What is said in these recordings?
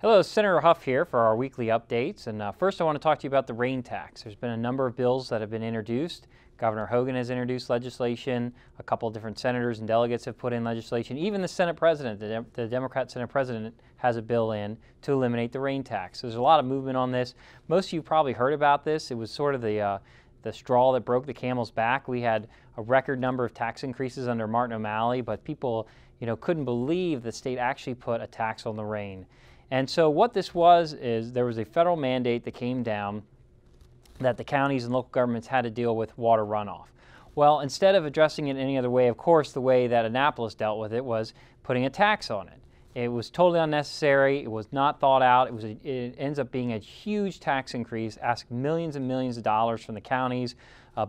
Hello, Senator Hough here for our weekly updates. And first I want to talk to you about the rain tax. There's been a number of bills that have been introduced. Governor Hogan has introduced legislation. A couple of different senators and delegates have put in legislation. Even the Senate President, the Democrat Senate President, has a bill in to eliminate the rain tax. So there's a lot of movement on this. Most of you probably heard about this. It was sort of the straw that broke the camel's back. We had a record number of tax increases under Martin O'Malley, but people, couldn't believe the state actually put a tax on the rain. And so what this was is there was a federal mandate that came down that the counties and local governments had to deal with water runoff. Well, instead of addressing it in any other way, of course, the way that Annapolis dealt with it was putting a tax on it. It was totally unnecessary. It was not thought out. It ends up being a huge tax increase, asking millions and millions of dollars from the counties.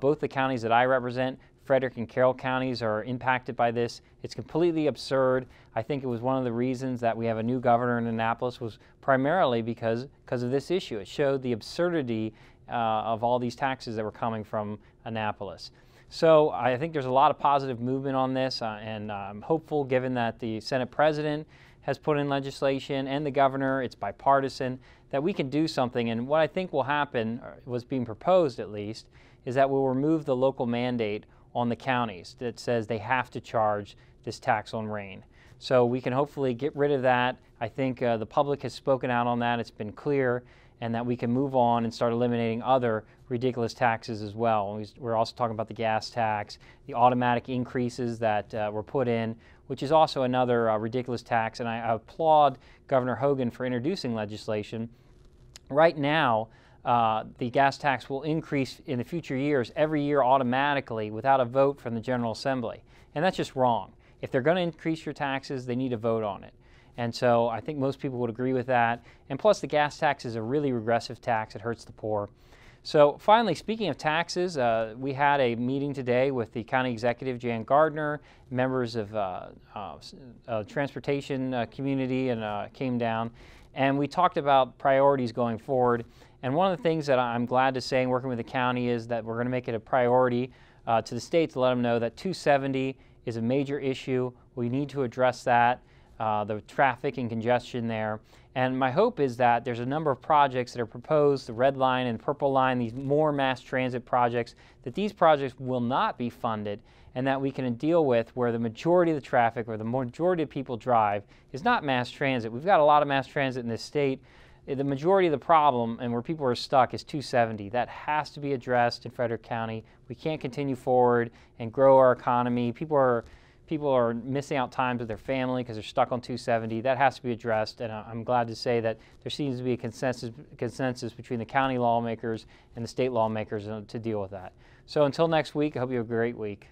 Both the counties that I represent, Frederick and Carroll counties, are impacted by this. It's completely absurd. I think it was one of the reasons that we have a new governor in Annapolis was primarily because of this issue. It showed the absurdity of all these taxes that were coming from Annapolis. So I think there's a lot of positive movement on this, and I'm hopeful, given that the Senate President has put in legislation and the governor, it's bipartisan, that we can do something. And what I think will happen, or was being proposed at least, is that we'll remove the local mandate on the counties that says they have to charge this tax on rain. So we can hopefully get rid of that. I think the public has spoken out on that. It's been clear, and that we can move on and start eliminating other ridiculous taxes as well. We're also talking about the gas tax, the automatic increases that were put in, which is also another ridiculous tax. And I applaud Governor Hogan for introducing legislation. Right now, the gas tax will increase in the future years every year automatically without a vote from the General Assembly. And that's just wrong. If they're going to increase your taxes, they need to vote on it. And so I think most people would agree with that. And plus, the gas tax is a really regressive tax. It hurts the poor. So finally, speaking of taxes, we had a meeting today with the county executive, Jan Gardner, members of transportation community, and came down. And we talked about priorities going forward. And one of the things that I'm glad to say in working with the county is that we're going to make it a priority to the state to let them know that 270 is a major issue. We need to address that, the traffic and congestion there. And my hope is that there's a number of projects that are proposed, the Red Line and Purple Line, these more mass transit projects, that these projects will not be funded, and that we can deal with where the majority of the traffic or the majority of people drive is not mass transit. We've got a lot of mass transit in this state. The majority of the problem and where people are stuck is 270. That has to be addressed in Frederick County. We can't continue forward and grow our economy. People are missing out times with their family because they're stuck on 270. That has to be addressed, and I'm glad to say that there seems to be a consensus between the county lawmakers and the state lawmakers to deal with that. So until next week, I hope you have a great week.